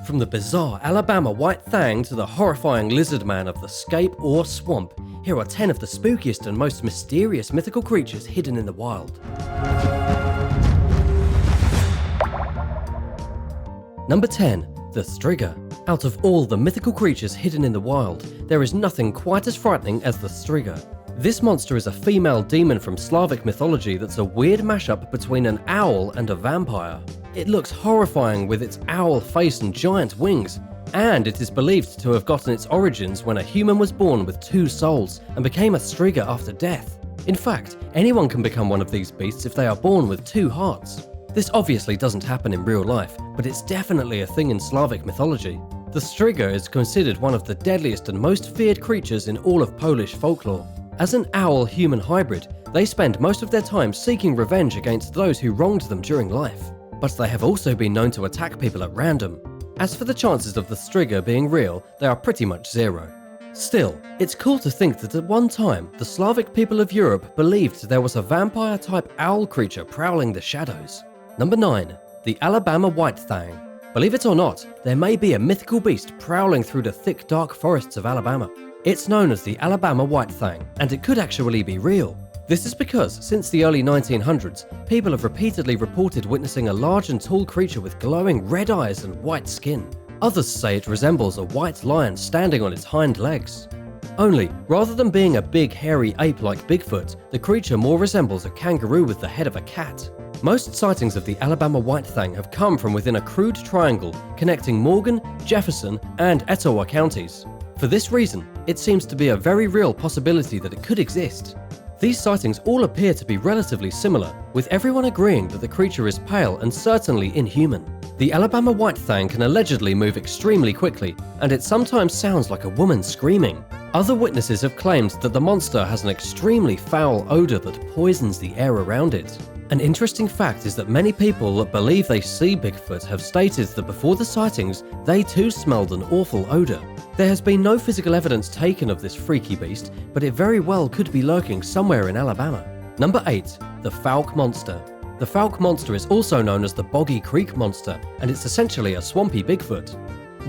From the bizarre Alabama White Thang to the horrifying lizard man of the Scape Ore Swamp, here are 10 of the spookiest and most mysterious mythical creatures hidden in the wild. Number 10. The Striga. Out of all the mythical creatures hidden in the wild, there is nothing quite as frightening as the Striga. This monster is a female demon from Slavic mythology that's a weird mashup between an owl and a vampire. It looks horrifying with its owl face and giant wings, and it is believed to have gotten its origins when a human was born with 2 souls and became a Striga after death. In fact, anyone can become one of these beasts if they are born with 2 hearts. This obviously doesn't happen in real life, but it's definitely a thing in Slavic mythology. The Striga is considered one of the deadliest and most feared creatures in all of Polish folklore. As an owl-human hybrid, they spend most of their time seeking revenge against those who wronged them during life. But they have also been known to attack people at random. As for the chances of the Striga being real, they are pretty much 0. Still, it's cool to think that at one time, the Slavic people of Europe believed there was a vampire-type owl creature prowling the shadows. Number 9. The Alabama White Thang. Believe it or not, there may be a mythical beast prowling through the thick dark forests of Alabama. It's known as the Alabama White Thang, and it could actually be real. This is because, since the early 1900s, people have repeatedly reported witnessing a large and tall creature with glowing red eyes and white skin. Others say it resembles a white lion standing on its hind legs. Only, rather than being a big hairy ape like Bigfoot, the creature more resembles a kangaroo with the head of a cat. Most sightings of the Alabama White Thang have come from within a crude triangle connecting Morgan, Jefferson, and Etowah counties. For this reason, it seems to be a very real possibility that it could exist. These sightings all appear to be relatively similar, with everyone agreeing that the creature is pale and certainly inhuman. The Alabama White Thang can allegedly move extremely quickly, and it sometimes sounds like a woman screaming. Other witnesses have claimed that the monster has an extremely foul odor that poisons the air around it. An interesting fact is that many people that believe they see Bigfoot have stated that before the sightings, they too smelled an awful odor. There has been no physical evidence taken of this freaky beast, but it very well could be lurking somewhere in Alabama. Number 8. The Falc Monster. The Falc Monster is also known as the Boggy Creek Monster, and it's essentially a swampy Bigfoot.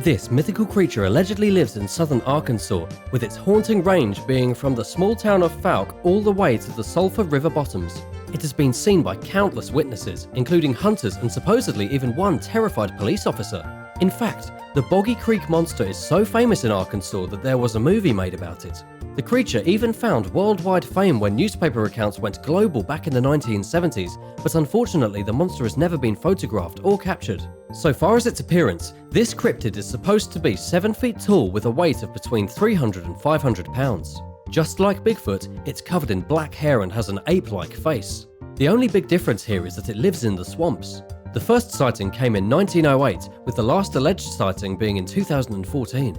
This mythical creature allegedly lives in southern Arkansas, with its haunting range being from the small town of Fouke all the way to the Sulphur River Bottoms. It has been seen by countless witnesses, including hunters and supposedly even one terrified police officer. In fact, the Boggy Creek Monster is so famous in Arkansas that there was a movie made about it. The creature even found worldwide fame when newspaper accounts went global back in the 1970s, but unfortunately the monster has never been photographed or captured. So far as its appearance, this cryptid is supposed to be 7 feet tall with a weight of between 300 and 500 pounds. Just like Bigfoot, it's covered in black hair and has an ape-like face. The only big difference here is that it lives in the swamps. The first sighting came in 1908, with the last alleged sighting being in 2014.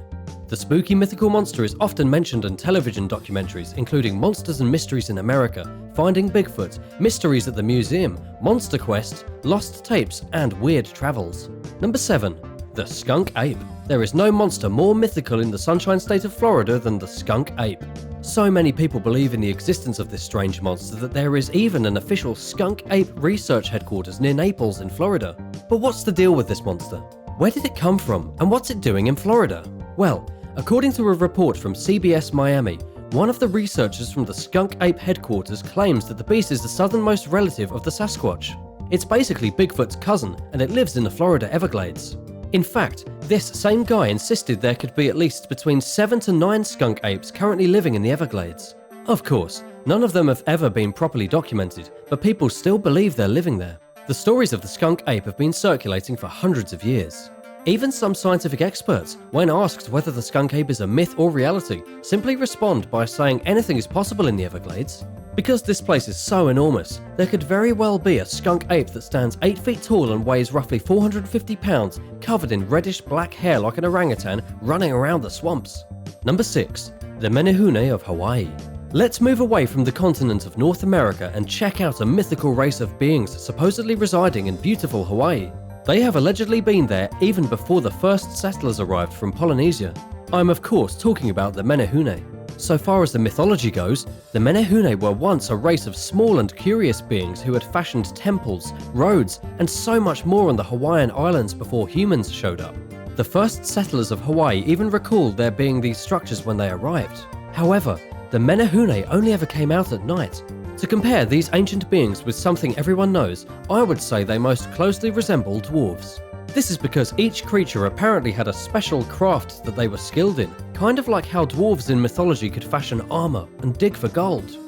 The spooky mythical monster is often mentioned in television documentaries, including Monsters and Mysteries in America, Finding Bigfoot, Mysteries at the Museum, Monster Quest, Lost Tapes, and Weird Travels. Number 7. The Skunk Ape. There is no monster more mythical in the Sunshine State of Florida than the Skunk Ape. So many people believe in the existence of this strange monster that there is even an official Skunk Ape research headquarters near Naples in Florida. But what's the deal with this monster? Where did it come from, and what's it doing in Florida? Well, according to a report from CBS Miami, one of the researchers from the Skunk Ape headquarters claims that the beast is the southernmost relative of the Sasquatch. It's basically Bigfoot's cousin, and it lives in the Florida Everglades. In fact, this same guy insisted there could be at least between 7 to 9 skunk apes currently living in the Everglades. Of course, none of them have ever been properly documented, but people still believe they're living there. The stories of the skunk ape have been circulating for hundreds of years. Even some scientific experts, when asked whether the skunk ape is a myth or reality, simply respond by saying anything is possible in the Everglades. Because this place is so enormous, there could very well be a skunk ape that stands 8 feet tall and weighs roughly 450 pounds, covered in reddish black hair like an orangutan, running around the swamps. Number 6. The Menehune of Hawaii. Let's move away from the continent of North America and check out a mythical race of beings supposedly residing in beautiful Hawaii. They have allegedly been there even before the first settlers arrived from Polynesia. I'm of course talking about the Menehune. So far as the mythology goes, the Menehune were once a race of small and curious beings who had fashioned temples, roads, and so much more on the Hawaiian Islands before humans showed up. The first settlers of Hawaii even recalled there being these structures when they arrived. However, the Menehune only ever came out at night. To compare these ancient beings with something everyone knows, I would say they most closely resemble dwarves. This is because each creature apparently had a special craft that they were skilled in, kind of like how dwarves in mythology could fashion armor and dig for gold.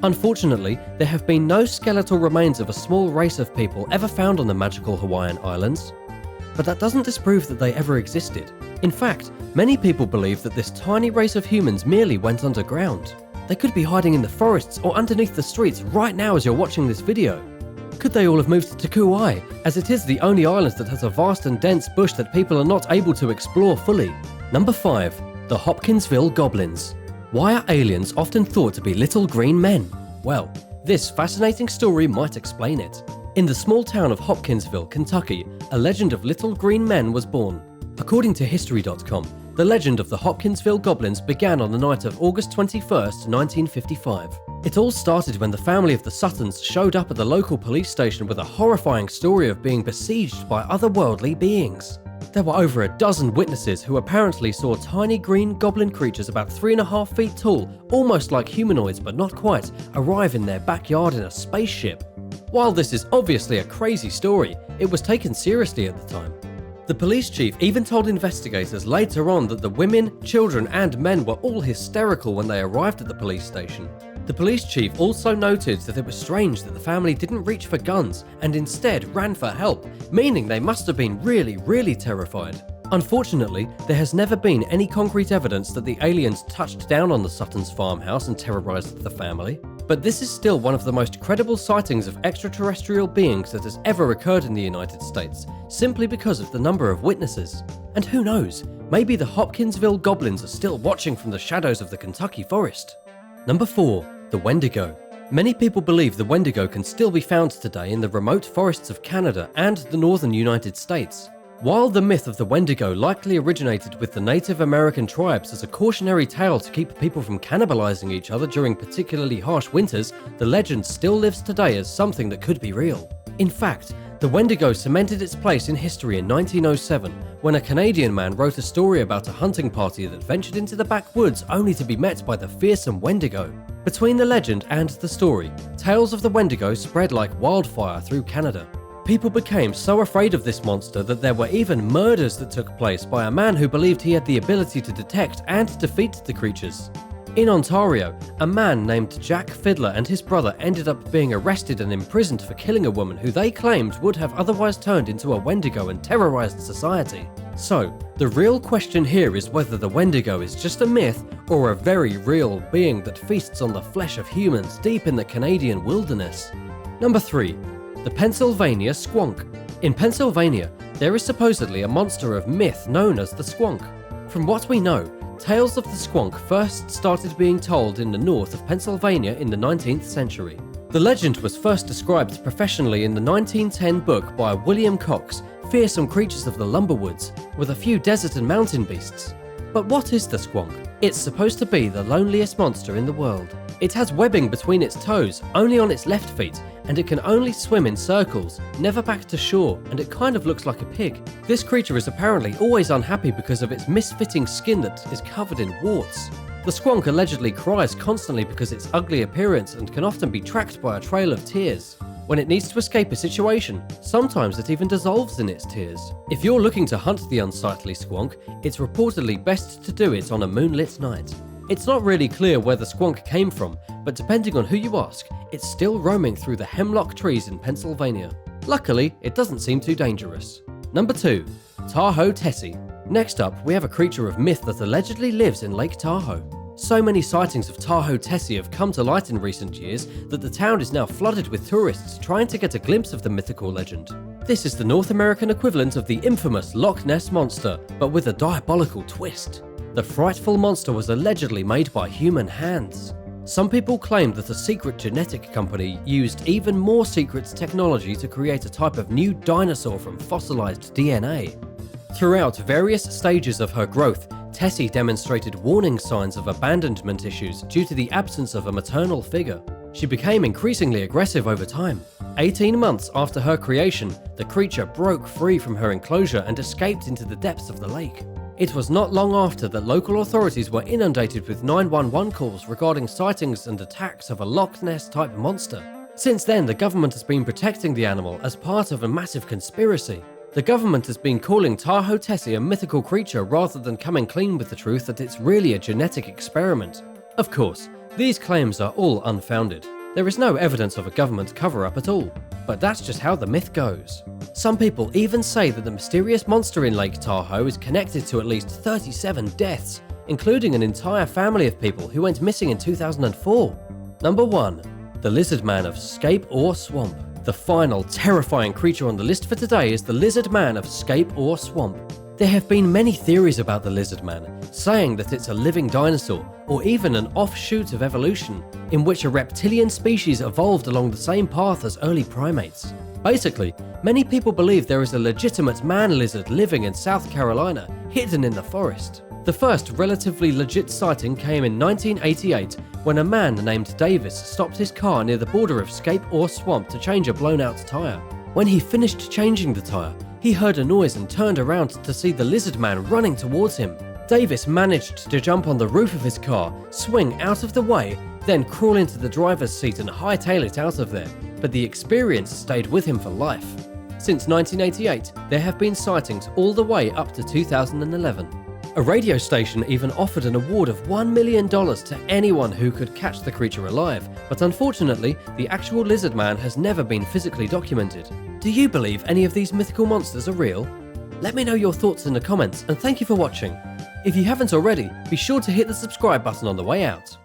Unfortunately, there have been no skeletal remains of a small race of people ever found on the magical Hawaiian Islands. But that doesn't disprove that they ever existed. In fact, many people believe that this tiny race of humans merely went underground. They could be hiding in the forests or underneath the streets right now as you're watching this video. Could they all have moved to Kauai, as it is the only island that has a vast and dense bush that people are not able to explore fully? Number 5. The Hopkinsville Goblins. Why are aliens often thought to be little green men? Well, this fascinating story might explain it. In the small town of Hopkinsville, Kentucky, a legend of little green men was born. According to History.com, the legend of the Hopkinsville Goblins began on the night of August 21st, 1955. It all started when the family of the Suttons showed up at the local police station with a horrifying story of being besieged by otherworldly beings. There were over a dozen witnesses who apparently saw tiny green goblin creatures about 3.5 feet tall, almost like humanoids but not quite, arrive in their backyard in a spaceship. While this is obviously a crazy story, it was taken seriously at the time. The police chief even told investigators later on that the women, children and men were all hysterical when they arrived at the police station. The police chief also noted that it was strange that the family didn't reach for guns and instead ran for help, meaning they must have been really terrified. Unfortunately, there has never been any concrete evidence that the aliens touched down on the Suttons' farmhouse and terrorized the family, but this is still one of the most credible sightings of extraterrestrial beings that has ever occurred in the United States, simply because of the number of witnesses. And who knows, maybe the Hopkinsville Goblins are still watching from the shadows of the Kentucky forest. Number 4. The Wendigo. Many people believe the Wendigo can still be found today in the remote forests of Canada and the northern United States. While the myth of the Wendigo likely originated with the Native American tribes as a cautionary tale to keep people from cannibalizing each other during particularly harsh winters, the legend still lives today as something that could be real. In fact, the Wendigo cemented its place in history in 1907, when a Canadian man wrote a story about a hunting party that ventured into the backwoods only to be met by the fearsome Wendigo. Between the legend and the story, tales of the Wendigo spread like wildfire through Canada. People became so afraid of this monster that there were even murders that took place by a man who believed he had the ability to detect and defeat the creatures. In Ontario, a man named Jack Fiddler and his brother ended up being arrested and imprisoned for killing a woman who they claimed would have otherwise turned into a Wendigo and terrorized society. So, the real question here is whether the Wendigo is just a myth or a very real being that feasts on the flesh of humans deep in the Canadian wilderness. Number 3. The Pennsylvania Squonk. In Pennsylvania, there is supposedly a monster of myth known as the Squonk. From what we know, tales of the Squonk first started being told in the north of Pennsylvania in the 19th century. The legend was first described professionally in the 1910 book by William Cox, Fearsome Creatures of the Lumberwoods, with a few desert and mountain beasts. But what is the Squonk? It's supposed to be the loneliest monster in the world. It has webbing between its toes, only on its left feet, and it can only swim in circles, never back to shore, and it kind of looks like a pig. This creature is apparently always unhappy because of its misfitting skin that is covered in warts. The Squonk allegedly cries constantly because of its ugly appearance and can often be tracked by a trail of tears. When it needs to escape a situation, sometimes it even dissolves in its tears. If you're looking to hunt the unsightly Squonk, it's reportedly best to do it on a moonlit night. It's not really clear where the Squonk came from, but depending on who you ask, it's still roaming through the hemlock trees in Pennsylvania. Luckily, it doesn't seem too dangerous. Number 2. Tahoe Tessie. Next up, we have a creature of myth that allegedly lives in Lake Tahoe. So many sightings of Tahoe Tessie have come to light in recent years that the town is now flooded with tourists trying to get a glimpse of the mythical legend. This is the North American equivalent of the infamous Loch Ness Monster, but with a diabolical twist. The frightful monster was allegedly made by human hands. Some people claim that a secret genetic company used even more secret technology to create a type of new dinosaur from fossilized DNA. Throughout various stages of her growth, Tessie demonstrated warning signs of abandonment issues due to the absence of a maternal figure. She became increasingly aggressive over time. 18 months after her creation, the creature broke free from her enclosure and escaped into the depths of the lake. It was not long after that local authorities were inundated with 911 calls regarding sightings and attacks of a Loch Ness-type monster. Since then, the government has been protecting the animal as part of a massive conspiracy. The government has been calling Tahoe Tessie a mythical creature rather than coming clean with the truth that it's really a genetic experiment. Of course, these claims are all unfounded. There is no evidence of a government cover-up at all, but that's just how the myth goes. Some people even say that the mysterious monster in Lake Tahoe is connected to at least 37 deaths, including an entire family of people who went missing in 2004. Number 1. The Lizard Man of Scape Ore Swamp. The final terrifying creature on the list for today is the Lizard Man of Scape Ore Swamp. There have been many theories about the Lizard Man, saying that it's a living dinosaur, or even an offshoot of evolution, in which a reptilian species evolved along the same path as early primates. Basically, many people believe there is a legitimate man lizard living in South Carolina, hidden in the forest. The first relatively legit sighting came in 1988 when a man named Davis stopped his car near the border of Scape Ore Swamp to change a blown-out tire. When he finished changing the tire, he heard a noise and turned around to see the lizard man running towards him. Davis managed to jump on the roof of his car, swing out of the way, then crawl into the driver's seat and hightail it out of there, but the experience stayed with him for life. Since 1988, there have been sightings all the way up to 2011. A radio station even offered an award of $1 million to anyone who could catch the creature alive, but unfortunately, the actual lizard man has never been physically documented. Do you believe any of these mythical monsters are real? Let me know your thoughts in the comments, and thank you for watching. If you haven't already, be sure to hit the subscribe button on the way out.